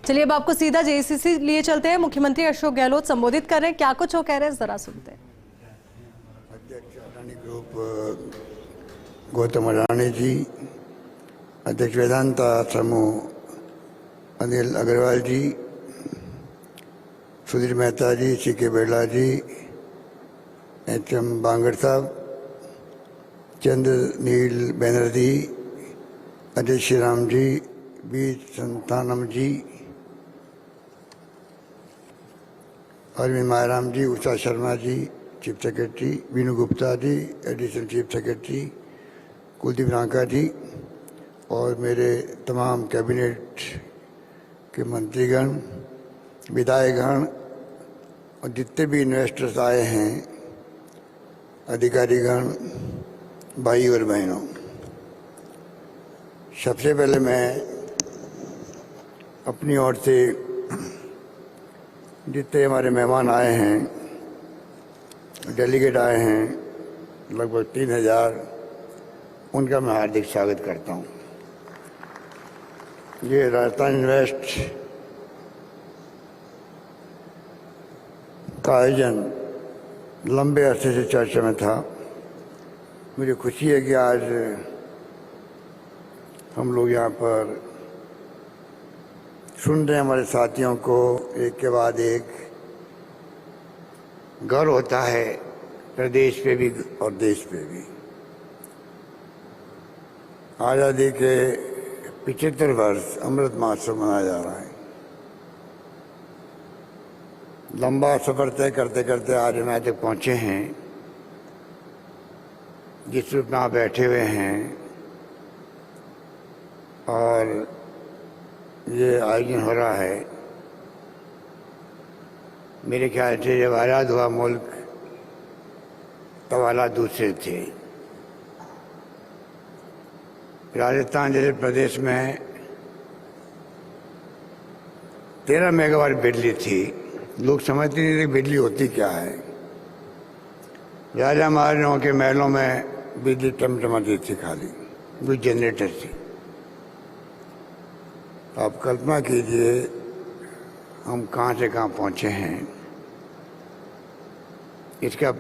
चलिए अब आपको सीधा जेएसीसी लिए चलते हैं। मुख्यमंत्री अशोक गहलोत संबोधित कर रहे हैं, क्या कुछ वो कह रहे हैं जरा सुनते हैं। अध्यक्ष अडानी ग्रुप गौतम अडानी जी, अध्यक्ष वेदांता समूह अनिल अग्रवाल जी, सुधीर मेहता जी, सीके बिरला जी, एचएम बांगड़ साहब, Chandra Neel Banerjee, Ajay Shriram ji, B Santhanam ji, Arvind Mayaram ji, Usha Sharma ji, chief secretary, Veenu Gupta ji, additional chief secretary, Kuldeep Ranka ji और मेरे तमाम कैबिनेट के मंत्रीगण, विधायकगण और जितने भी इन्वेस्टर्स आए हैं, अधिकारीगण, भाई और बहनों, सबसे पहले मैं अपनी ओर से जितने हमारे मेहमान आए हैं, डेलीगेट आए हैं, लगभग 3000, उनका मैं हार्दिक स्वागत करता हूं। ये राजस्थान इन्वेस्ट का आयोजन लंबे अरसे से चर्चा में था। मुझे खुशी है कि आज हम लोग यहाँ पर सुन रहे हैं हमारे साथियों को एक के बाद एक। गर्व होता है प्रदेश पे भी और देश पे भी। आज़ादी के 75 वर्ष अमृत महोत्सव मनाया जा रहा है। लंबा सफर तय करते करते आज हम यहाँ तक पहुँचे हैं, जिस रूप में आप बैठे हुए हैं, और ये आयोजन हो रहा है। मेरे ख्याल से जब आज़ाद हुआ मुल्क तब हालात दूसरे थे। राजस्थान जैसे प्रदेश में 13 मेगावाट बिजली थी। लोग समझते नहीं थे बिजली होती क्या है। राजा महाराजाओं के महलों में बिजली टमटमाती थी, खाली वो जनरेटर थी। आप कल्पना कीजिए हम कहाँ से कहाँ पहुँचे हैं। इसका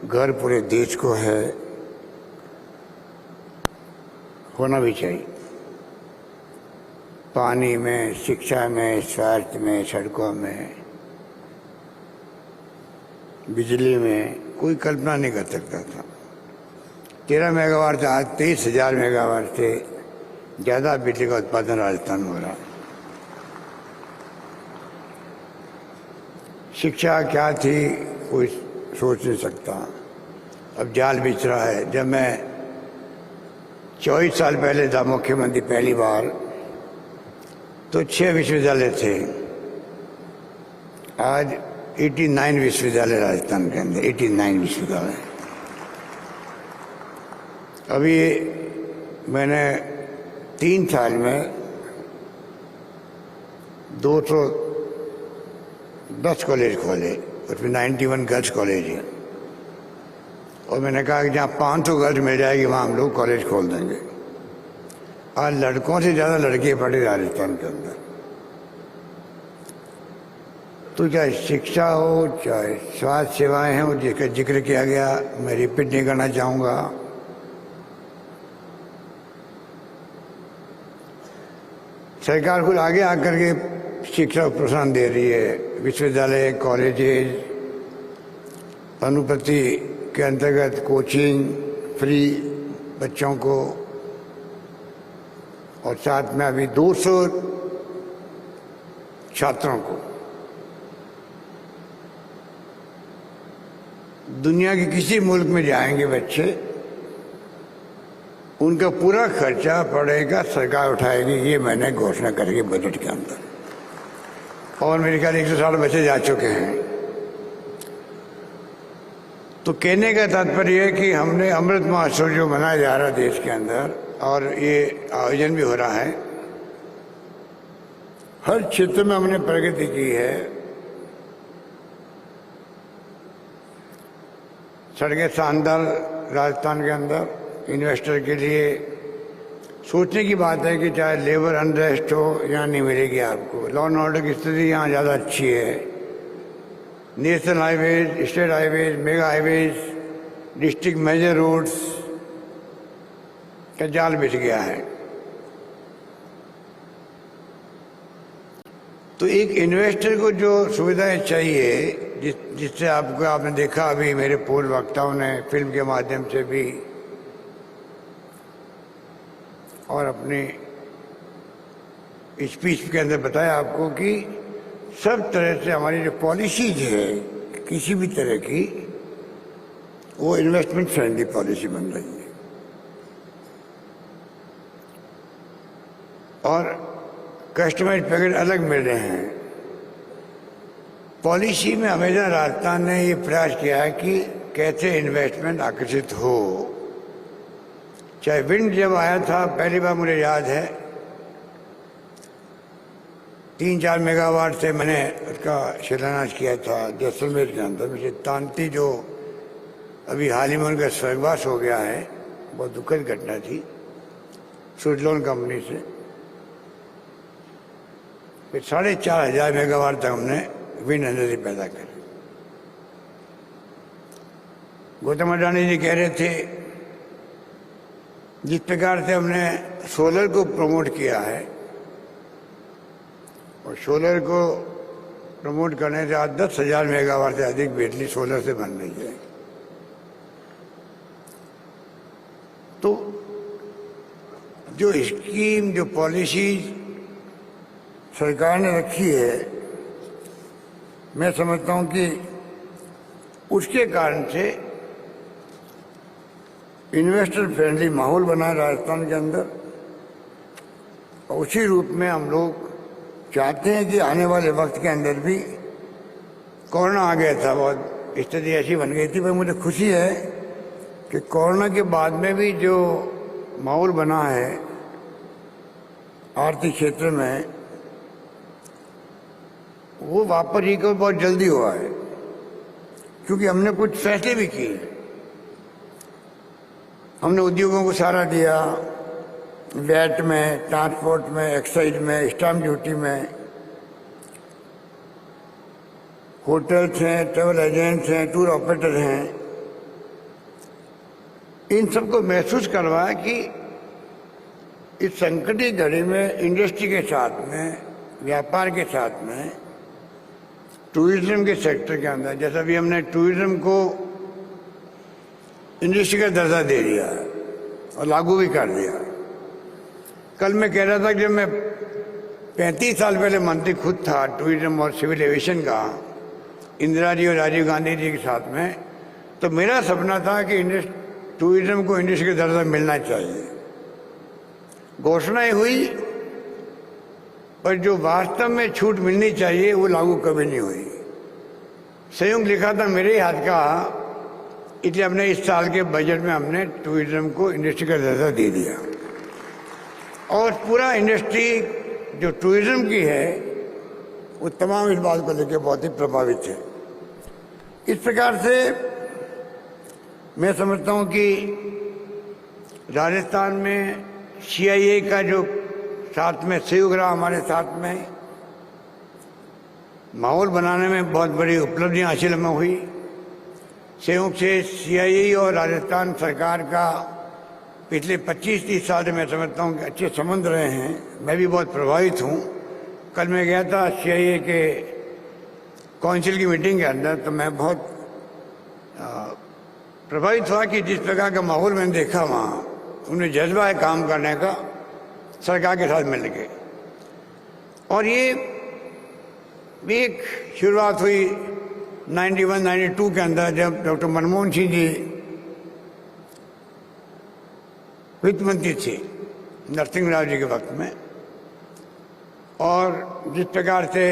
गर्व पूरे देश को है, होना भी चाहिए। पानी में, शिक्षा में, स्वास्थ्य में, सड़कों में, बिजली में कोई कल्पना नहीं कर सकता था। 13 मेगावाट से आज 23,000 मेगावाट से ज़्यादा बिजली का उत्पादन राजस्थान में हो रहा है। शिक्षा क्या थी कोई सोच नहीं सकता। अब जाल बिछ रहा है। जब मैं 24 साल पहले था मुख्यमंत्री पहली बार, तो 6 विश्वविद्यालय थे। आज 89 विश्वविद्यालय राजस्थान के अंदर, 89 विश्वविद्यालय। अभी मैंने 3 साल में 210 कॉलेज खोले, उसमें 91 गर्ल्स कॉलेज है। और मैंने कहा कि जहाँ 500 गर्ल्स मिल जाएगी वहाँ हम लोग कॉलेज खोल देंगे। आज लड़कों से ज़्यादा लड़कियाँ पढ़ी राजस्थान के अंदर। तो चाहे शिक्षा हो, चाहे स्वास्थ्य सेवाएं हों, जिसका जिक्र किया गया, मैं रिपीट नहीं करना चाहूँगा। सरकार खुद आगे आकर के शिक्षा को प्रोत्साहन दे रही है। विश्वविद्यालय, कॉलेजेस, अनुपति के अंतर्गत कोचिंग फ्री बच्चों को, और साथ में अभी 200 छात्रों को। दुनिया के किसी मुल्क में जाएंगे बच्चे, उनका पूरा खर्चा पड़ेगा सरकार उठाएगी। ये मैंने घोषणा करेगी बजट के अंदर। और मेरे ख्याल 160 बच्चे जा चुके हैं। तो कहने का तात्पर्य है कि हमने अमृत महोत्सव जो मनाया जा रहा है देश के अंदर, और ये आयोजन भी हो रहा है, हर क्षेत्र में हमने प्रगति की है। सड़कें शानदार राजस्थान के अंदर, इन्वेस्टर के लिए सोचने की बात है कि चाहे लेबर अनरेस्ट हो, यहाँ नहीं मिलेगी आपको। लॉ एंड ऑर्डर की स्थिति यहाँ ज़्यादा अच्छी है। National highways, state highways, mega highways, district major roads का जाल बिछ गया है। तो एक इन्वेस्टर को जो सुविधाएं चाहिए, जिससे आपने देखा अभी मेरे पूर्व वक्ताओं ने फिल्म के माध्यम से भी और अपनी स्पीच के अंदर बताया आपको कि सब तरह से हमारी जो पॉलिसीज है किसी भी तरह की, वो इन्वेस्टमेंट फ्रेंडली पॉलिसी बन रही है। और कस्टमाइज पैकेज अलग मिल रहे हैं। पॉलिसी में हमेशा राजस्थान ने ये प्रयास किया है कि कैसे इन्वेस्टमेंट आकर्षित हो। चाहे विंड जब आया था पहली बार, मुझे याद है 3-4 मेगावाट से मैंने उसका शिलान्यास किया था जैसलमेर के अंदर। मुझे तांती जो अभी हाल ही में उनका स्वर्गवास हो गया है, बहुत दुखद घटना थी, सुजलोन कंपनी से। फिर 4,500 मेगावाट तक हमने विंड एनर्जी पैदा करी। गौतम अडानी जी कह रहे थे जिस प्रकार से हमने सोलर को प्रमोट किया है, और सोलर को प्रमोट करने से आज 10,000 मेगावाट से अधिक बिजली सोलर से बन रही है। तो जो स्कीम, जो पॉलिसी सरकार ने रखी है, मैं समझता हूं कि उसके कारण से इन्वेस्टर फ्रेंडली माहौल बना है राजस्थान के अंदर। और उसी रूप में हम लोग चाहते हैं कि आने वाले वक्त के अंदर भी, कोरोना आ गया था, बहुत स्थिति ऐसी बन गई थी, पर मुझे खुशी है कि कोरोना के बाद में भी जो माहौल बना है आर्थिक क्षेत्र में, वो वापस रिकवर बहुत जल्दी हुआ है, क्योंकि हमने कुछ फैसले भी किए। हमने उद्योगों को सहारा दिया, वैट में, ट्रांसपोर्ट में, एक्साइज में, स्टैम्प ड्यूटी में, होटल्स हैं, ट्रैवल एजेंट्स हैं, टूर ऑपरेटर हैं, इन सबको महसूस करवाया कि इस संकट की घड़ी में इंडस्ट्री के साथ में, व्यापार के साथ में, टूरिज्म के सेक्टर के अंदर, जैसा भी हमने टूरिज्म को इंडस्ट्री का दर्जा दे दिया और लागू भी कर दिया। कल मैं कह रहा था कि जब मैं 35 साल पहले मंत्री खुद था टूरिज्म और सिविल एविएशन का, इंदिरा जी और राजीव गांधी जी के साथ में, तो मेरा सपना था कि टूरिज्म को इंडस्ट्री का दर्जा मिलना चाहिए। घोषणाएं हुई, पर जो वास्तव में छूट मिलनी चाहिए वो लागू कभी नहीं हुई। संयुक्त लिखा था मेरे हाथ का, इसलिए हमने इस साल के बजट में हमने टूरिज्म को इंडस्ट्री का दर्जा दे दिया। और पूरा इंडस्ट्री जो टूरिज्म की है, वो तमाम इस बात को लेकर बहुत ही प्रभावित है। इस प्रकार से मैं समझता हूं कि राजस्थान में CII का जो साथ में सहयोग रहा, हमारे साथ में माहौल बनाने में बहुत बड़ी उपलब्धियां हासिल हमें हुई। संयुक्त से CII और राजस्थान सरकार का पिछले 25-30 साल से मैं समझता हूँ कि अच्छे संबंध रहे हैं। मैं भी बहुत प्रभावित हूँ। कल मैं गया था CII के काउंसिल की मीटिंग के अंदर, तो मैं बहुत प्रभावित हुआ कि जिस प्रकार का माहौल मैंने देखा वहाँ, उन्हें जज्बा है काम करने का सरकार के साथ मिल के। और ये भी एक शुरुआत हुई 91-92 के अंदर, जब डॉक्टर मनमोहन सिंह जी वित्त मंत्री थे नरसिंह राव जी के वक्त में। और जिस प्रकार से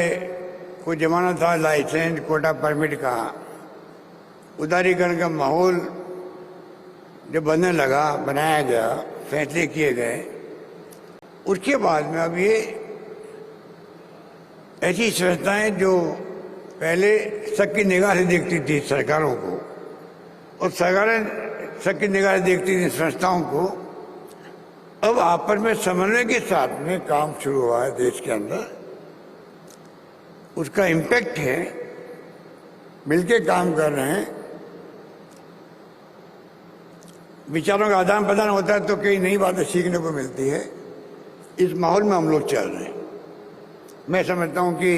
कोई जमाना था लाइसेंस, कोटा परमिट का, उदारीकरण का माहौल जब बनने लगा, बनाया गया, फैसले किए गए, उसके बाद में अब ये ऐसी संस्थाएं जो पहले सबकी निगाह से देखती थी सरकारों को, और सरकारें सबकी निगाह से देखती थी संस्थाओं को, अब आपस में समन्वय के साथ में काम शुरू हुआ है देश के अंदर, उसका इम्पैक्ट है, मिलके काम कर रहे हैं, विचारों का आदान प्रदान होता है तो कई नई बातें सीखने को मिलती है। इस माहौल में हम लोग चल रहे हैं। मैं समझता हूं कि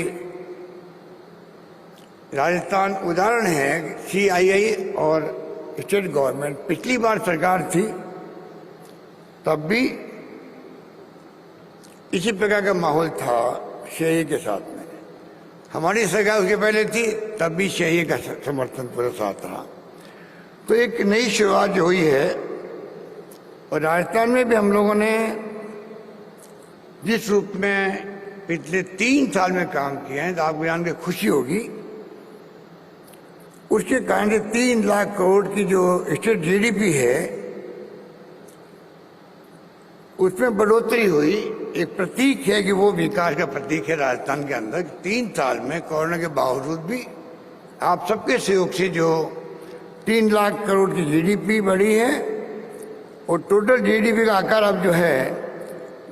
राजस्थान उदाहरण है। CII और स्टेट गवर्नमेंट, पिछली बार सरकार थी तब भी इसी प्रकार का माहौल था CII के साथ में। हमारी सरकार उसके पहले थी तब भी CII का समर्थन पूरा साथ रहा। तो एक नई शुरुआत जो हुई है, और राजस्थान में भी हम लोगों ने जिस रूप में पिछले 3 साल में काम किए हैं, तो आपको जान के खुशी होगी, उसके कारण से 3 लाख करोड़ की जो स्टेट GDP है उसमें बढ़ोतरी हुई। एक प्रतीक है कि वो विकास का प्रतीक है राजस्थान के अंदर। 3 साल में कोरोना के बावजूद भी आप सबके सहयोग से जो 3 लाख करोड़ की GDP बढ़ी है, और टोटल GDP का आकार अब जो है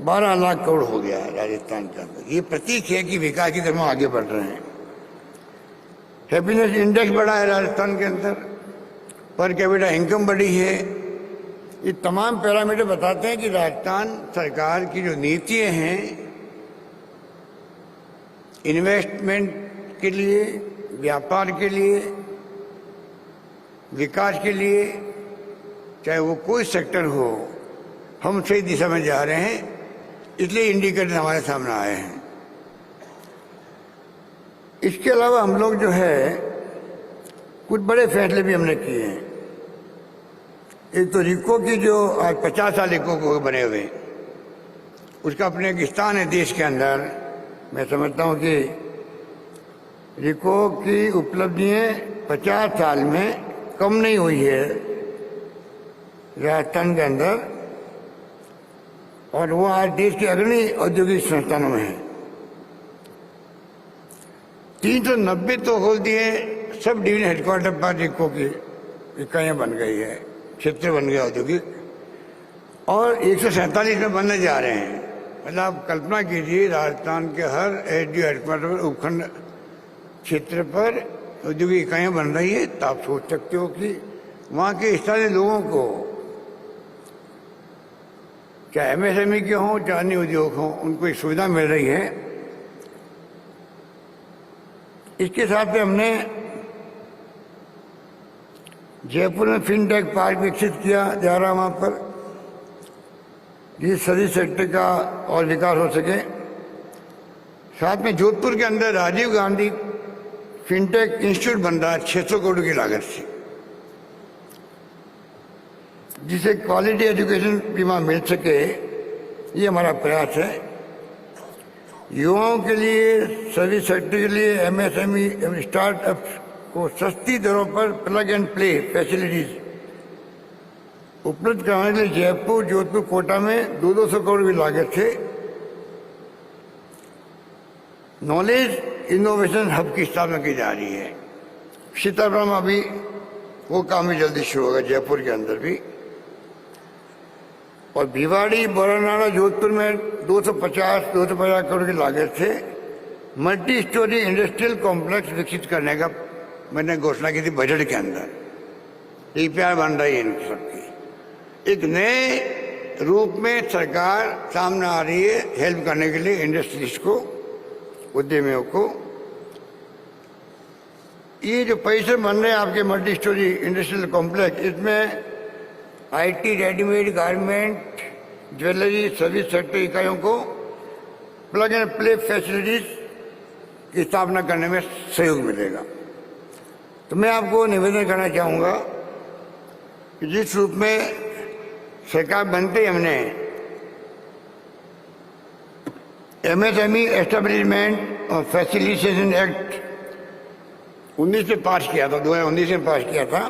12 लाख करोड़ हो गया है राजस्थान के अंदर। ये प्रतीक है कि विकास की तरफ आगे बढ़ रहे हैं। हैप्पीनेस इंडेक्स बढ़ा है राजस्थान के अंदर, पर कैपिटा इनकम बढ़ी है। ये तमाम पैरामीटर बताते हैं कि राजस्थान सरकार की जो नीतियां हैं इन्वेस्टमेंट के लिए, व्यापार के लिए, विकास के लिए, चाहे वो कोई सेक्टर हो, हम सही दिशा में जा रहे हैं। इसलिए इंडिकेटर हमारे सामने आए हैं। इसके अलावा हम लोग जो है कुछ बड़े फैसले भी हमने किए हैं। एक तो रिको की जो आज 50 साल रिको को बने हुए, उसका अपने एक स्थान है देश के अंदर। मैं समझता हूँ कि रिको की उपलब्धियाँ 50 साल में कम नहीं हुई है राजस्थान के अंदर, और वो आज देश के अग्रणी औद्योगिक संस्थानों में है। 390 तो खोल दिए सब डिवीजन हेडक्वार्टर पर रिको की इकाइयाँ बन गई है, क्षेत्र बन गया औद्योगिक, और 147 में बनने जा रहे हैं। मतलब आप कल्पना कीजिए, राजस्थान के हर SDO हेडक्वार्टर पर, उपखंड क्षेत्र पर औद्योगिक इकाइयाँ बन रही है। तो आप सोच सकते हो कि वहाँ के स्थानीय लोगों को, चाहे MSME के हों चाहे अन्य उद्योग हों, उनको एक सुविधा मिल रही है। इसके साथ में हमने जयपुर में फिनटेक पार्क विकसित किया जा रहा, वहाँ पर जिस सर्विस सेक्टर का और विकास हो सके। साथ में जोधपुर के अंदर राजीव गांधी फिनटेक इंस्टीट्यूट बन रहा है 600 करोड़ की लागत से, जिसे क्वालिटी एजुकेशन भी वहाँ मिल सके। ये हमारा प्रयास है। युवाओं के लिए, सर्विस सेक्टर के लिए, MSME एवं स्टार्टअप्स को सस्ती दरों पर प्लग एंड प्ले फैसिलिटीज उपलब्ध कराने के लिए जयपुर, जोधपुर, कोटा में 200 करोड़ की लागत से नॉलेज इनोवेशन हब की स्थापना की जा रही है। सीतापुर में अभी वो काम भी जल्दी शुरू होगा, जयपुर के अंदर भी। और भिवाड़ी, बोरानाड़ा, जोधपुर में 250 करोड़ की लागत से मल्टी स्टोरी इंडस्ट्रियल कॉम्प्लेक्स विकसित करने का मैंने घोषणा की थी बजट के अंदर। DPR बन रही है इन सबकी। एक नए रूप में सरकार सामने आ रही है हेल्प करने के लिए इंडस्ट्रीज को, उद्यमियों को। ये जो पैसे बन रहे हैं आपके मल्टी स्टोरी इंडस्ट्रियल कॉम्प्लेक्स, इसमें IT, readymade, garment, jewellery, service sector इकाइयों को प्लग एंड प्ले फैसिलिटीज की स्थापना करने में सहयोग मिलेगा। तो मैं आपको निवेदन करना चाहूँगा कि जिस रूप में सरकार बनते ही हमने MSME एस्टेब्लिशमेंट और फैसिलिटेशन एक्ट 19 में पास किया था, 2019 में पास किया था।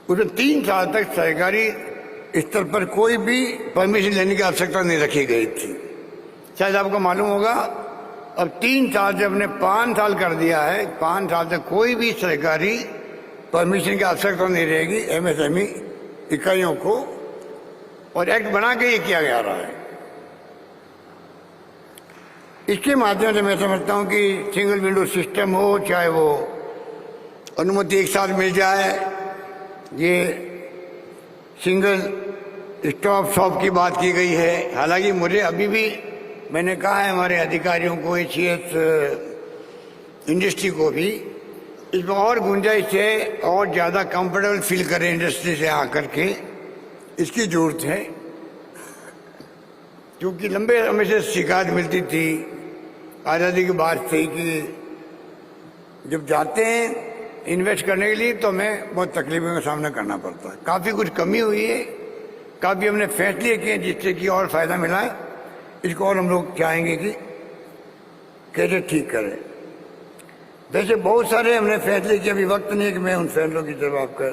उसमें 3 साल तक सरकारी स्तर पर कोई भी परमिशन लेने की आवश्यकता नहीं रखी गई थी। शायद आपको मालूम होगा, अब 3 साल से हमने 5 साल कर दिया है। 5 साल तक कोई भी सरकारी परमिशन की आवश्यकता नहीं रहेगी MSME इकाइयों को, और एक्ट बना के ये किया जा रहा है। इसके माध्यम से मैं समझता हूं कि सिंगल विंडो सिस्टम हो, चाहे वो अनुमति एक साथ मिल जाए, ये सिंगल स्टॉप शॉप की बात की गई है। हालांकि मुझे अभी भी, मैंने कहा है हमारे अधिकारियों को, एचईएस इंडस्ट्री को भी, इसमें और गुंजाइश है, और ज़्यादा कंफर्टेबल फील करें इंडस्ट्री से आकर के, इसकी जरूरत है। क्योंकि लंबे समय से शिकायत मिलती थी आज़ादी के बाद से कि जब जाते हैं इन्वेस्ट करने के लिए तो हमें बहुत तकलीफों का सामना करना पड़ता है। काफ़ी कुछ कमी हुई है, काफ़ी हमने फैसले किए जिससे कि और फ़ायदा मिला है। इसको और हम लोग चाहेंगे कि कैसे ठीक करें। वैसे बहुत सारे हमने फैसले किए, अभी वक्त नहीं है कि मैं उन फैसलों की तरफ आपका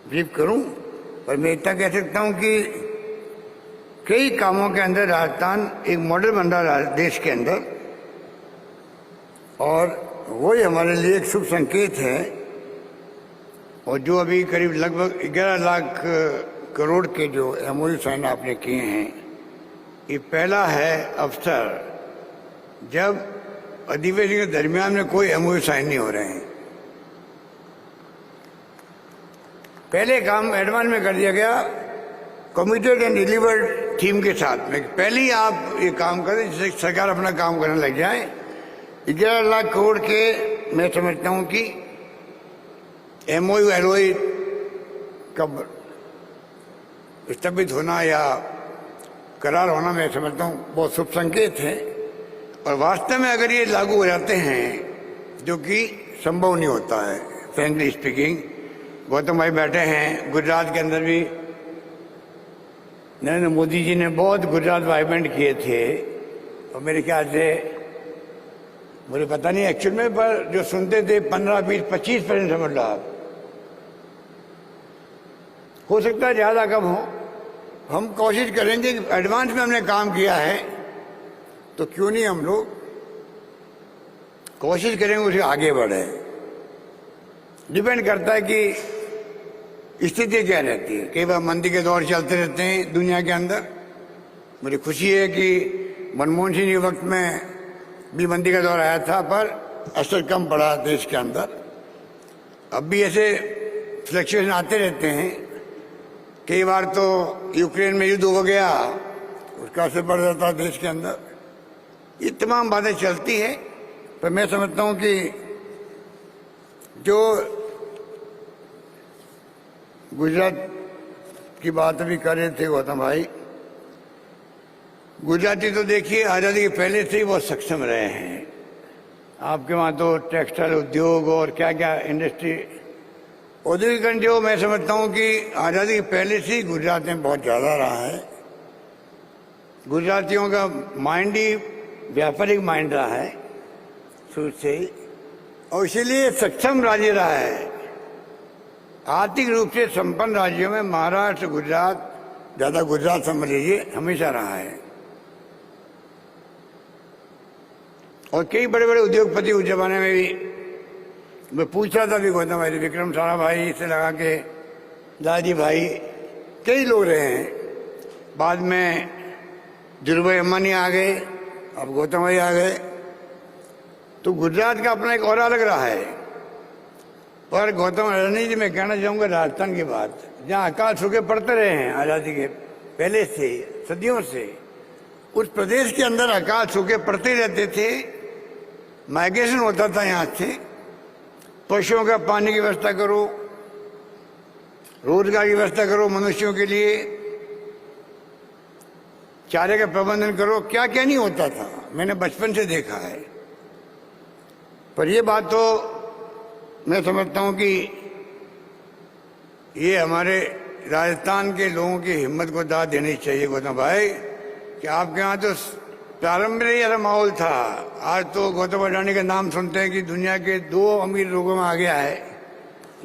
ब्रीफ करूं, पर मैं इतना कह सकता हूं कि कई कामों के अंदर राजस्थान एक मॉडल बन रहा है देश के अंदर, और वही हमारे लिए एक शुभ संकेत है। और जो अभी करीब लगभग 11 लाख करोड़ के जो एमओयू साइन आपने किए हैं, ये पहला है अवसर जब अधिवेशन के दरमियान में कोई एमओयू साइन नहीं हो रहे हैं। पहले काम एडवांस में कर दिया गया कमिटेड एंड डिलीवर्ड थीम के साथ में, पहले ही आप ये काम करें जिससे सरकार अपना काम करने लग जाए। 11 लाख करोड़ के मैं समझता हूं कि एमओयू एलओई का स्थगित होना या करार होना, मैं समझता हूं बहुत शुभ संकेत है। और वास्तव में अगर ये लागू हो जाते हैं, जो कि संभव नहीं होता है फ्रेंकली स्पीकिंग, गौतम भाई बैठे हैं, गुजरात के अंदर भी नरेंद्र मोदी जी ने बहुत गुजरात वाइब्रेंट किए थे, और मेरे ख्याल से, मुझे पता नहीं एक्चुअल में, पर जो सुनते थे 15, 20, 25% समझ लो आप, हो सकता है ज़्यादा कम हो। हम कोशिश करेंगे कि एडवांस में हमने काम किया है तो क्यों नहीं हम लोग कोशिश करेंगे उसे आगे बढ़े। डिपेंड करता है कि स्थिति क्या रहती है। कई बार मंदी के दौर चलते रहते हैं दुनिया के अंदर। मुझे खुशी है कि मनमोहन सिंह के वक्त में भी मंदी का दौर आया था, पर असर कम पड़ा देश के अंदर। अब भी ऐसे फ्लक्चुएशन आते रहते हैं। कई बार तो यूक्रेन में युद्ध हो गया, उसका असर पड़ जाता है देश के अंदर। ये तमाम बातें चलती हैं, पर मैं समझता हूं कि जो गुजरात की बात अभी कर रहे थे गौतम भाई, गुजराती तो देखिए आज़ादी के पहले से ही बहुत सक्षम रहे हैं। आपके वहाँ तो टेक्सटाइल उद्योग और क्या क्या इंडस्ट्री, औद्योगिकरण जो मैं समझता हूँ कि आज़ादी के पहले से ही गुजरात में बहुत ज़्यादा रहा है। गुजरातियों का माइंड ही व्यापारिक माइंड रहा है शुरू से ही, और इसीलिए सक्षम राज्य रहा है। आर्थिक रूप से संपन्न राज्यों में महाराष्ट्र, गुजरात, ज़्यादा गुजरात समझ लीजिए, हमेशा रहा है। और कई बड़े बड़े उद्योगपति उस जमाने में भी, मैं पूछ रहा था भी गौतम भाई, विक्रम सारा भाई से लगा के दादी भाई, कई लोग रहे हैं। बाद में धीरूभाई अंबानी आ गए, अब गौतम भाई आ गए, तो गुजरात का अपना एक और अलग रहा है। पर गौतम अडानी जी, मैं कहना चाहूँगा राजस्थान की बात, जहाँ अकाल सूखे पड़ते रहे हैं आज़ादी के पहले से, सदियों से, उस प्रदेश के अंदर अकाल सूखे पड़ते रहते थे। माइग्रेशन होता था यहाँ से। पशुओं का पानी की व्यवस्था करो, रोजगार की व्यवस्था करो मनुष्यों के लिए, चारे का प्रबंधन करो, क्या क्या नहीं होता था, मैंने बचपन से देखा है। पर ये बात तो मैं समझता हूँ कि ये हमारे राजस्थान के लोगों की हिम्मत को दाद देनी चाहिए गौतम भाई, कि आपके यहाँ तो प्रारंभ में ही ऐसा माहौल था। आज तो गौतम अडानी का नाम सुनते हैं कि दुनिया के 2 अमीर लोगों में आ गया है।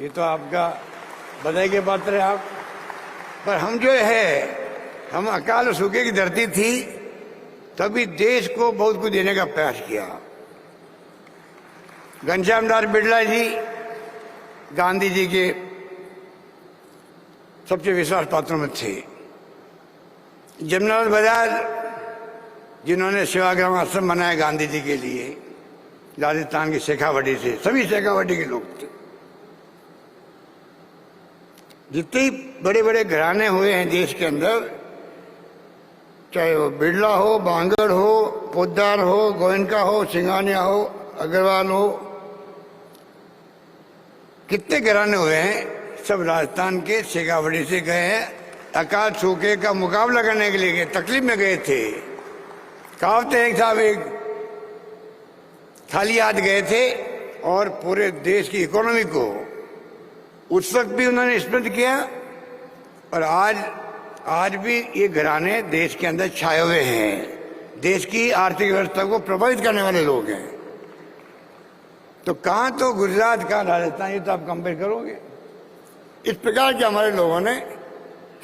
ये तो आपका बधाई के पात्र है आप। पर हम जो है, हम अकाल और सूखे की धरती थी, तभी देश को बहुत कुछ देने का प्रयास किया। घनश्याम दास बिरला जी, गांधी जी के सबसे विश्वास पात्रों में थे। जमनालाल बजाज, जिन्होंने सेवाग्राम आश्रम बनाया गांधी जी के लिए, राजस्थान की शेखावटी से, सभी शेखावटी के लोग थे। जितने ही बड़े बड़े घराने हुए हैं देश के अंदर, चाहे वो बिरला हो, बांगड़ हो, पोद्दार हो, गोयनका हो, सिंघानिया हो, अग्रवाल हो, कितने घराने हुए हैं, सब राजस्थान के शेखावटी से गए हैं। अकाल सूखे का मुकाबला करने के लिए गए, तकलीफ में गए थे। कहावत है, एक साहब एक खाली हाथ गए थे और पूरे देश की इकोनॉमी को उस वक्त भी उन्होंने स्मृत किया, और आज भी ये घराने देश के अंदर छाए हुए हैं। देश की आर्थिक व्यवस्था को प्रभावित करने वाले लोग हैं। तो कहाँ तो गुजरात, कहाँ राजस्थान, ये तो आप कंपेयर करोगे। इस प्रकार के हमारे लोगों ने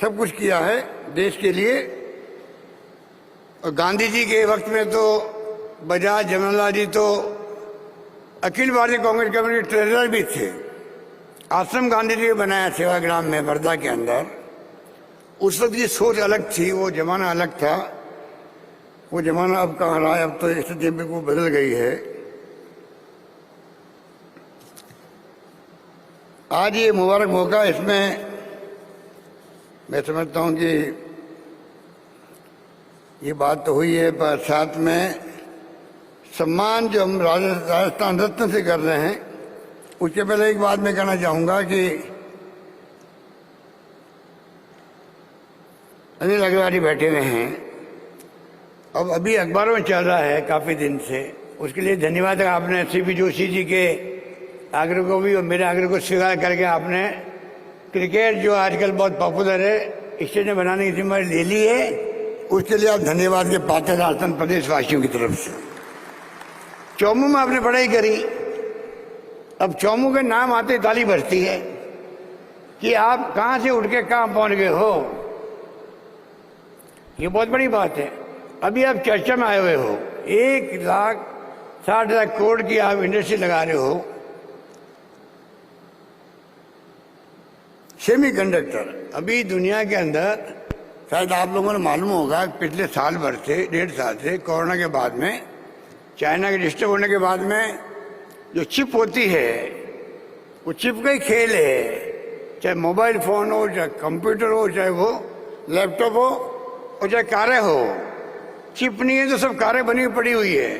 सब कुछ किया है देश के लिए। और गांधी जी के वक्त में तो बजाज, जमनालाल जी तो अखिल भारतीय कांग्रेस कमेटी के ट्रेजरर भी थे। आश्रम गांधी जी ने बनाया सेवाग्राम में, वर्धा के अंदर। उस वक्त की सोच अलग थी, वो जमाना अलग था। वो जमाना अब कहाँ रहा है, अब तो स्थिति बिल्कुल बदल गई है। आज ये मुबारक मौका, इसमें मैं समझता हूँ कि ये बात तो हुई है, पर साथ में सम्मान जो हम राजस्थान रत्न से कर रहे हैं, उसके पहले एक बात मैं कहना चाहूँगा कि अनिल अग्रवाल बैठे हुए हैं। अब अभी अखबारों में चल रहा है काफ़ी दिन से, उसके लिए धन्यवाद है। आपने सीपी जोशी जी के आग्रह को भी और मेरे आग्रह को स्वीकार करके आपने क्रिकेट जो आजकल बहुत पॉपुलर है, स्टेडियम बनाने की जिम्मेदारी ले ली है। उसके लिए आप धन्यवाद के पात्र राजस्थान प्रदेश वासियों की तरफ से। चौमू में आपने पढ़ाई करी, अब चौमू के नाम आते ताली बजती है कि आप कहाँ से उठ के कहाँ पहुँच गए हो। ये बहुत बड़ी बात है। अभी आप चर्चा में आए हुए हो, 1,60,000 करोड़ की आप इंडस्ट्री लगा रहे हो। सेमीकंडक्टर अभी दुनिया के अंदर, शायद आप लोगों ने मालूम होगा, पिछले साल भर से, 1.5 साल से, कोरोना के बाद में, चाइना के डिस्टर्ब होने के बाद में, जो चिप होती है, वो चिप का ही खेल है। चाहे मोबाइल फोन हो, चाहे कंप्यूटर हो, चाहे वो लैपटॉप हो, और चाहे कारें हो, चिप नहीं है तो सब कारें बनी पड़ी हुई है।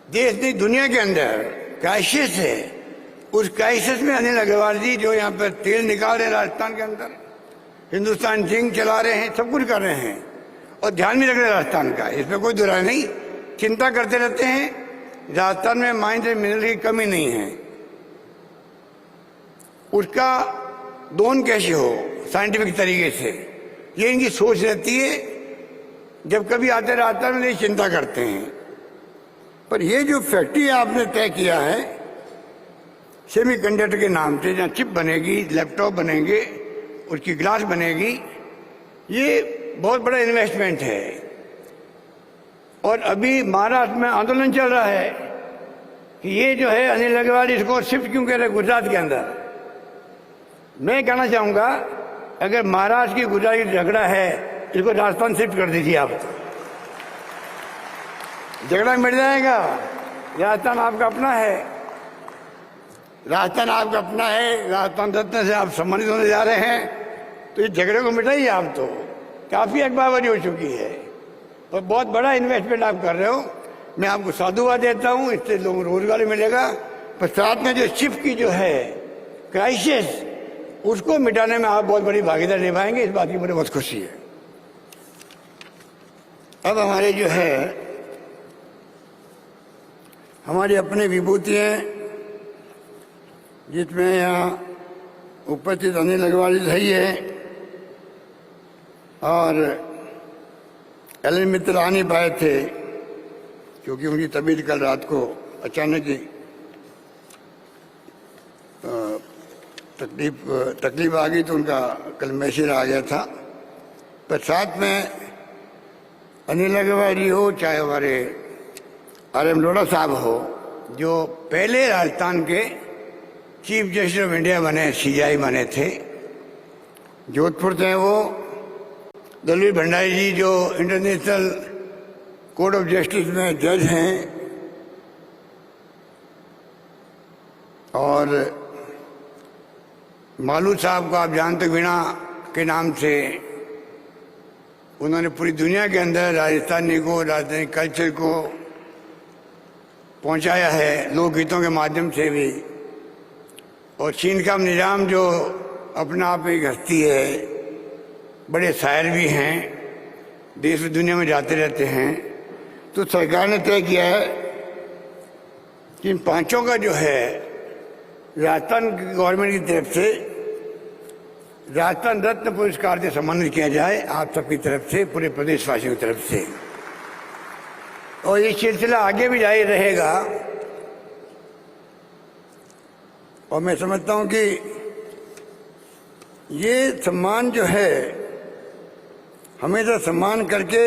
देश नहीं, दुनिया के अंदर क्राइसिस है। उस क्राइसिस में अनिल अग्रवाल जी जो यहाँ पर तेल निकाल रहे हैं राजस्थान के अंदर, हिंदुस्तान जिंक चला रहे हैं, सब कुछ कर रहे हैं, और ध्यान भी रख रहे हैं राजस्थान का, इसमें कोई दुराय नहीं। चिंता करते रहते हैं। राजस्थान में माइंस एंड मिनरल की कमी नहीं है। उसका दोहन कैसे हो साइंटिफिक तरीके से, ये इनकी सोच रहती है। जब कभी आते राजस्थान में चिंता करते हैं। पर ये जो फैक्ट्री आपने तय किया है सेमीकंडक्टर के नाम से, जहाँ चिप बनेगी, लैपटॉप बनेंगे, उसकी ग्लास बनेगी, ये बहुत बड़ा इन्वेस्टमेंट है। और अभी महाराष्ट्र में आंदोलन चल रहा है कि ये जो है अनिल अग्रवाल, इसको शिफ्ट क्यों कर रहे गुजरात के अंदर। मैं कहना चाहूँगा, अगर महाराष्ट्र की गुजरात की झगड़ा है, इसको राजस्थान शिफ्ट कर दीजिए आप, झगड़ा मिट जाएगा। राजस्थान आपका अपना है, राजस्थान आपका अपना है। राजस्थान रत्न से आप सम्मानित होने जा रहे हैं, तो इस झगड़े को मिटाइए। आप तो काफ़ी अखबारबाजी हो चुकी है और बहुत बड़ा इन्वेस्टमेंट आप कर रहे हो। मैं आपको साधुवाद देता हूँ, इससे लोगों को रोजगार मिलेगा। पर साथ में जो चिप की जो है क्राइसिस, उसको मिटाने में आप बहुत बड़ी भागीदारी निभाएंगे, इस बात की मुझे बहुत खुशी है। अब हमारे जो है हमारी अपनी विभूति हैं, जिसमें यहाँ उपस्थित अनिल अग्रवाल जी सही है और एल मित्र आ नहीं पाए थे क्योंकि उनकी तबीयत कल रात को अचानक ही तकलीफ आ गई, तो उनका कल मैसेज आ गया था। पर साथ में अनिल अग्रवाल जी हो, चाहे हमारे RM लोढ़ा साहब हो, जो पहले राजस्थान के चीफ जस्टिस ऑफ इंडिया बने, सीजेआई बने थे। जोधपुर से हैं वो। दलवीर भंडारी जी जो इंटरनेशनल कोर्ट ऑफ जस्टिस में जज हैं, और मालू साहब को आप जानते हो, वीणा के नाम से उन्होंने पूरी दुनिया के अंदर राजस्थानी को, राजस्थानी कल्चर को पहुंचाया है, लोकगीतों के माध्यम से भी। और चीन का निजाम जो अपना आप एक हस्ती है, बड़े शायर भी हैं, देश में दुनिया में जाते रहते हैं। तो सरकार ने तय किया है कि इन पांचों का जो है राजस्थान गवर्नमेंट की तरफ से राजस्थान रत्न पुरस्कार से सम्मानित किया जाए, आप सबकी तरफ से, पूरे प्रदेशवासियों की तरफ से। और ये सिलसिला आगे भी जारी रहेगा। और मैं समझता हूं कि ये सम्मान जो है, हमेशा सम्मान करके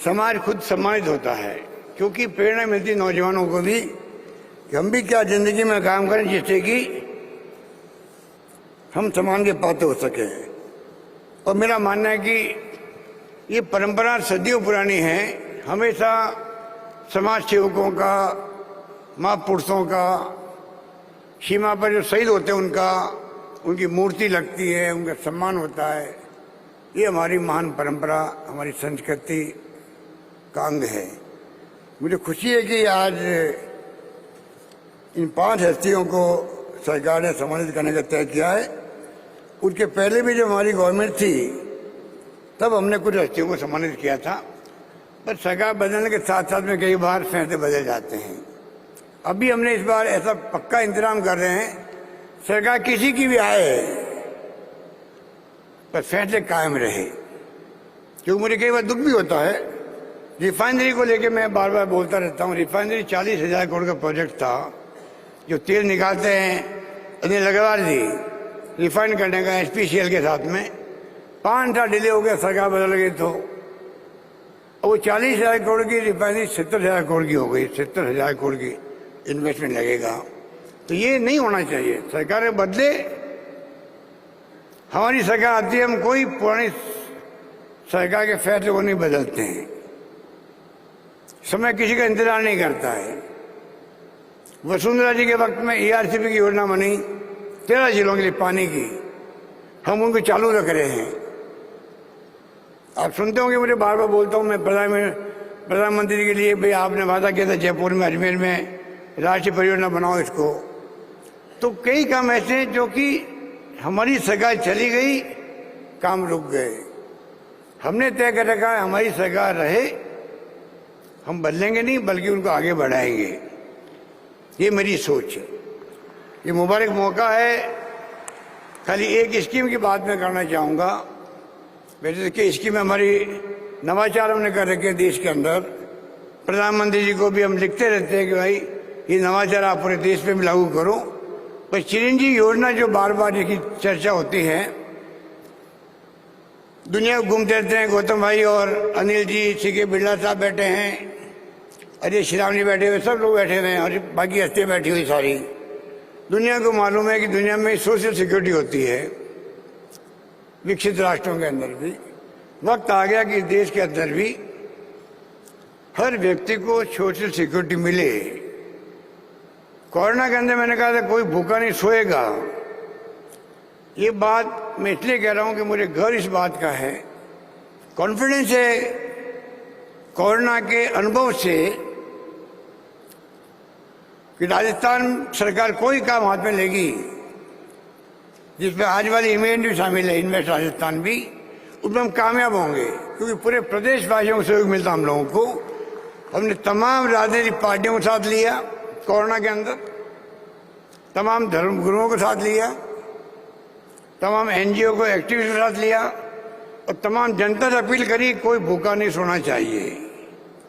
समाज खुद सम्मानित होता है, क्योंकि प्रेरणा मिलती नौजवानों को भी कि हम भी क्या जिंदगी में काम करें जिससे कि हम सम्मान के पात्र हो सके। और मेरा मानना है कि ये परंपरा सदियों पुरानी है। हमेशा समाज सेवकों का, महापुरुषों का, सीमा पर जो शहीद होते हैं उनकी मूर्ति लगती है, उनका सम्मान होता है। ये हमारी महान परंपरा, हमारी संस्कृति का अंग है। मुझे खुशी है कि आज इन 5 हस्तियों को सरकार ने सम्मानित करने का तय किया है। उसके पहले भी जब हमारी गवर्नमेंट थी तब हमने कुछ हस्तियों को सम्मानित किया था, पर सरकार बदलने के साथ साथ में कई बार फैसले बदल जाते हैं। अभी हमने इस बार ऐसा पक्का इंतजाम कर रहे हैं, सरकार किसी की भी आए पर फैसले कायम रहे। क्योंकि मुझे कई बार दुख भी होता है, रिफाइनरी को लेके मैं बार बार बोलता रहता हूँ। रिफाइनरी 40,000 करोड़ का प्रोजेक्ट था, जो तेल निकालते हैं अनिल अग्रवाल जी, रिफाइन करने का एचपीसीएल के साथ में 5 साल डिले हो गया, सरकार बदल गई तो वो 40,000 करोड़ की रिफाइनरी 70,000 करोड़ की हो गई। 70,000 करोड़ की इन्वेस्टमेंट लगेगा। तो ये नहीं होना चाहिए। सरकार बदले, हमारी सरकार आती है, हम कोई पुरानी सरकार के फैसले को नहीं बदलते हैं। समय किसी का इंतजार नहीं करता है। वसुंधरा जी के वक्त में ईआरसीपी की योजना बनी 13 जिलों के लिए पानी की, हम उनको चालू रख रहे हैं। आप सुनते होंगे, मुझे बार बार बोलता हूँ मैं प्रधानमंत्री के लिए, भाई आपने वादा किया था जयपुर में, अजमेर में राष्ट्रीय परियोजना बनाओ इसको। तो कई काम ऐसे जो कि हमारी सरकार चली गई, काम रुक गए। हमने तय कर रखा है हमारी सरकार रहे, हम बदलेंगे नहीं बल्कि उनको आगे बढ़ाएंगे। ये मेरी सोच है। ये मुबारक मौका है। खाली एक स्कीम की बात मैं करना चाहूँगा। वैसे देखिए, स्कीम हमारी नवाचार हमने कर रखे हैं देश के अंदर। प्रधानमंत्री जी को भी हम लिखते रहते हैं कि भाई ये नवाचार आप पूरे देश में भी लागू करो। पर चिरंजीवी योजना जो बार बार इसकी चर्चा होती है, दुनिया को घूमते रहते हैं। गौतम भाई और अनिल जी, सीके बिरला साहब बैठे हैं, अजय श्रीराम बैठे हुए, सब लोग बैठे हुए हैं, और बाकी हस्तियाँ बैठी हुई सारी। दुनिया को मालूम है कि दुनिया में सोशल सिक्योरिटी होती है, विकसित राष्ट्रों के अंदर भी। वक्त आ गया कि देश के अंदर भी हर व्यक्ति को सोशल सिक्योरिटी मिले। कोरोना के अंदर मैंने कहा था कोई भूखा नहीं सोएगा। ये बात मैं इसलिए कह रहा हूं कि मुझे गर्व इस बात का है, कॉन्फिडेंस है कोरोना के अनुभव से, कि राजस्थान सरकार कोई काम हाथ में लेगी जिसमें आज वाली इमेज भी शामिल है, इन्वेस्ट राजस्थान भी, उसमें हम कामयाब होंगे। क्योंकि पूरे प्रदेशवासियों को सहयोग मिलता हम लोगों को। हमने तमाम राजनीतिक पार्टियों को साथ लिया कोरोना के अंदर, तमाम धर्मगुरुओं को साथ लिया, तमाम एनजीओ को एक्टिविस्ट के साथ लिया, और तमाम जनता से अपील करी कोई भूखा नहीं सोना चाहिए।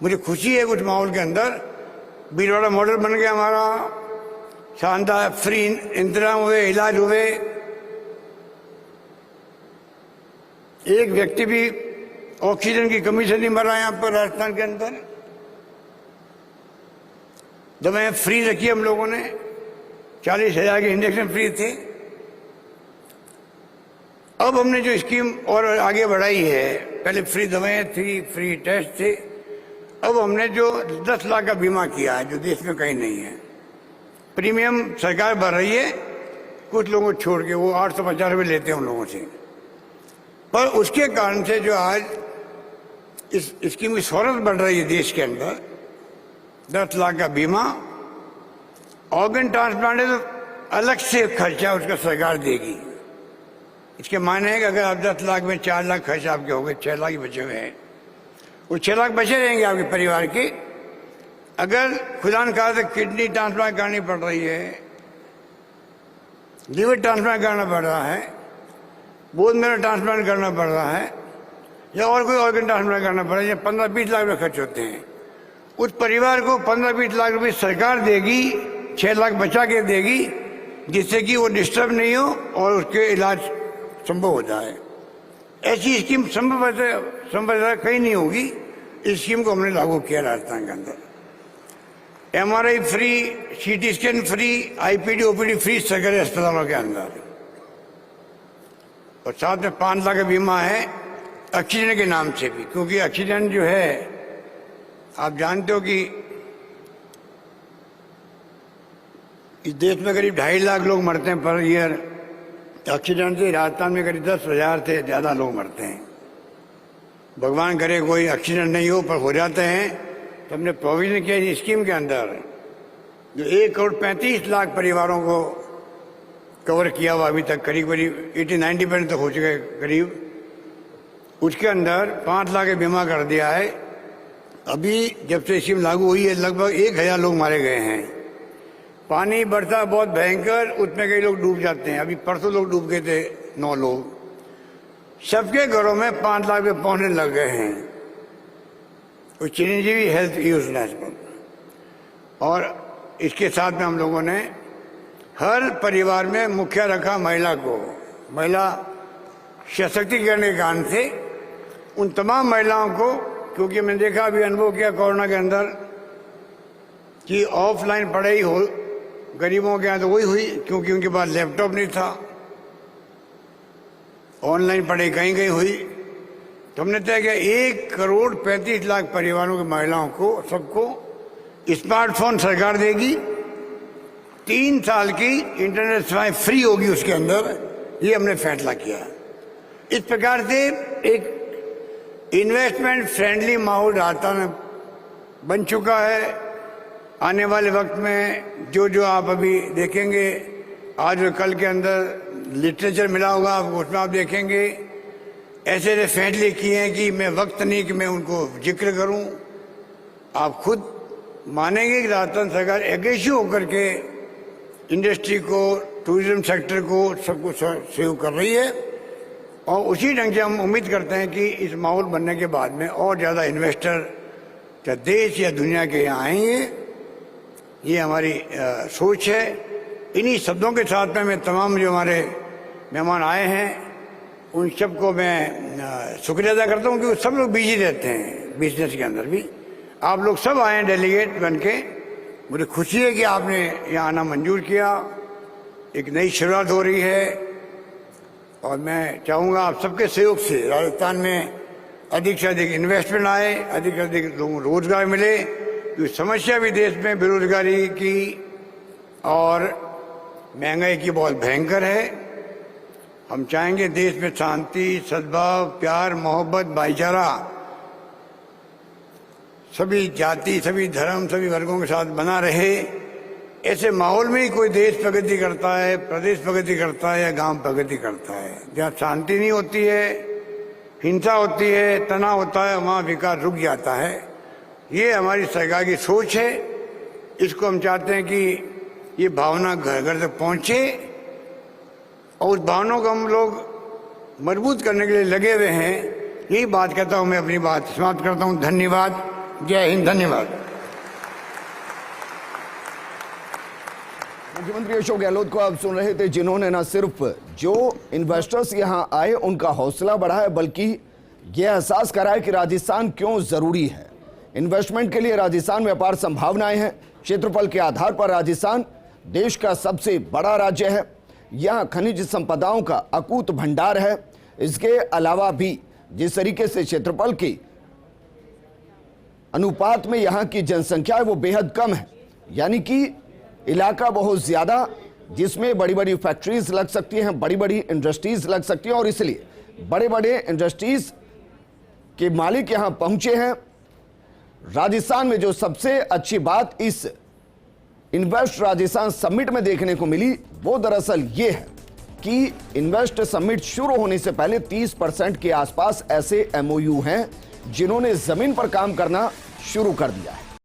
मुझे खुशी है कुछ माहौल के अंदर भीलवाड़ा मॉडल बन गया हमारा, शानदार फ्री इंतजाम हुए, इलाज हुए। एक व्यक्ति भी ऑक्सीजन की कमी से नहीं मरा यहाँ पर राजस्थान के अंदर। दवाएं फ्री रखी हम लोगों ने, 40,000 के इंजेक्शन फ्री थे। अब हमने जो स्कीम और आगे बढ़ाई है, पहले फ्री दवाएं थी, फ्री टेस्ट थे, अब हमने जो 10 लाख का बीमा किया है जो देश में कहीं नहीं है। प्रीमियम सरकार भर रही है, कुछ लोगों को छोड़ के, वो 850 रुपये लेते हैं उन लोगों से, पर उसके कारण से जो आज इस स्कीम की शोहरत बढ़ रही है देश के अंदर, 10 लाख का बीमा। ऑर्गन ट्रांसप्लांट है तो अलग से खर्चा उसका सरकार देगी। इसके मायने है कि अगर आप 10 लाख में 4 लाख खर्च आपके हो गए, 6 लाख ही बचे हुए हैं, वो 6 लाख बचे रहेंगे आपके परिवार के। अगर खुदा न खास्ता किडनी ट्रांसप्लांट करनी पड़ रही है, लीवर ट्रांसप्लांट करना पड़ रहा है, बोन मैरो ट्रांसप्लांट करना पड़ रहा है, या और कोई ऑर्गन ट्रांसप्लांट करना पड़ रहा है, 15-20 लाख रुपये खर्च होते हैं, उस परिवार को 15-20 लाख रुपये सरकार देगी, 6 लाख बचा के देगी, जिससे कि वो डिस्टर्ब नहीं हो और उसके इलाज संभव हो जाए। ऐसी स्कीम संभव कहीं नहीं होगी। इस स्कीम को हमने लागू किया राजस्थान के अंदर। MRI free, CT scan free, IPD OPD free सरकारी अस्पतालों के अंदर, और साथ में 5 लाख का बीमा है ऑक्सीजन के नाम से भी, क्योंकि ऑक्सीजन जो है आप जानते हो कि इस देश में करीब 2.5 लाख लोग मरते हैं पर ईयर ऑक्सीजन से। राजस्थान में करीब 10,000 से ज़्यादा लोग मरते हैं। भगवान करे कोई ऑक्सीजन नहीं हो, पर हो जाते हैं। तो हमने प्रोविजन किया इस स्कीम के अंदर, जो 1,35,00,000 परिवारों को कवर किया हुआ अभी तक, करीब 80-90% तक हो चुका है करीब। उसके अंदर 5 लाख का बीमा कर दिया है। अभी जब से स्कीम लागू हुई है लगभग 1,000 लोग मारे गए हैं। पानी बढ़ता बहुत भयंकर, उसमें कई लोग डूब जाते हैं। अभी परसों लोग डूब गए थे, 9 लोग। सबके घरों में 5 लाख रुपये पहुंचने लग गए हैं वो चिरंजीवी हेल्थ योजना पर। और इसके साथ में हम लोगों ने हर परिवार में मुखिया रखा महिला को। महिला सशक्तिकरण के कारण से उन तमाम महिलाओं को, क्योंकि मैंने देखा अभी अनुभव किया कोरोना के अंदर कि ऑफलाइन पढ़ाई हो गरीबों के यहाँ तो वही हुई, क्योंकि उनके पास लैपटॉप नहीं था। ऑनलाइन पढ़ाई कहीं कहीं हुई। तो हमने तय किया 1,35,00,000 परिवारों की महिलाओं को, सबको स्मार्टफोन सरकार देगी। 3 साल की इंटरनेट सेवाएं फ्री होगी उसके अंदर। ये हमने फैसला किया। इस प्रकार से एक इन्वेस्टमेंट फ्रेंडली माहौल राजस्थान में बन चुका है। आने वाले वक्त में जो आप अभी देखेंगे, आज और कल के अंदर लिटरेचर मिला होगा आपको, उसमें आप देखेंगे ऐसे ऐसे फैसले किए हैं कि मैं वक्त नहीं कि मैं उनको जिक्र करूं। आप खुद मानेंगे कि राजस्थान सरकार एग्रेसिव होकर के इंडस्ट्री को, टूरिज्म सेक्टर को, सबको सहयोग कर रही है। और उसी ढंग से हम उम्मीद करते हैं कि इस माहौल बनने के बाद में और ज़्यादा इन्वेस्टर चाहे देश या दुनिया के यहाँ आएंगे। ये हमारी सोच है। इन्हीं शब्दों के साथ में मैं तमाम जो हमारे मेहमान आए हैं उन सबको मैं शुक्रिया अदा करता हूँ, क्योंकि सब लोग बिजी रहते हैं बिजनेस के अंदर भी। आप लोग सब आए हैं डेलीगेट बन के। मुझे खुशी है कि आपने यहाँ आना मंजूर किया। एक नई शुरुआत हो रही है और मैं चाहूँगा आप सबके सहयोग से राजस्थान में अधिक से अधिक इन्वेस्टमेंट आए, अधिक से अधिक लोगों को रोजगार मिले। क्योंकि समस्या भी देश में बेरोजगारी की और महंगाई की बहुत भयंकर है। हम चाहेंगे देश में शांति, सद्भाव, प्यार, मोहब्बत, भाईचारा सभी जाति, सभी धर्म, सभी वर्गों के साथ बना रहे। ऐसे माहौल में ही कोई देश प्रगति करता है, प्रदेश प्रगति करता है या गांव प्रगति करता है। जहाँ शांति नहीं होती है, हिंसा होती है, तनाव होता है, वहाँ विकास रुक जाता है। ये हमारी सरकार की सोच है। इसको हम चाहते हैं कि ये भावना घर घर तक पहुँचे और उस भावना को हम लोग मजबूत करने के लिए लगे हुए हैं। यही बात कहता हूँ, मैं अपनी बात समाप्त करता हूँ। धन्यवाद। जय हिंद। धन्यवाद। मुख्यमंत्री अशोक गहलोत को आप सुन रहे थे, जिन्होंने न सिर्फ जो इन्वेस्टर्स यहां आए उनका हौसला बढ़ाया, बल्कि यह एहसास कराया कि राजस्थान क्यों जरूरी है। इन्वेस्टमेंट के लिए राजस्थान में अपार संभावनाएं हैं। क्षेत्रफल के आधार पर राजस्थान देश का सबसे बड़ा राज्य है। यहाँ खनिज संपदाओं का अकूत भंडार है। इसके अलावा भी जिस तरीके से क्षेत्रफल के अनुपात में यहाँ की जनसंख्या है वो बेहद कम है, यानी कि इलाका बहुत ज्यादा जिसमें बड़ी बड़ी फैक्ट्रीज लग सकती हैं, बड़ी बड़ी इंडस्ट्रीज लग सकती हैं और इसलिए बड़े बड़े इंडस्ट्रीज के मालिक यहाँ पहुंचे हैं। राजस्थान में जो सबसे अच्छी बात इस इन्वेस्ट राजस्थान समिट में देखने को मिली वो दरअसल ये है कि इन्वेस्ट समिट शुरू होने से पहले 30% के आसपास ऐसे एमओयू हैं जिन्होंने जमीन पर काम करना शुरू कर दिया है।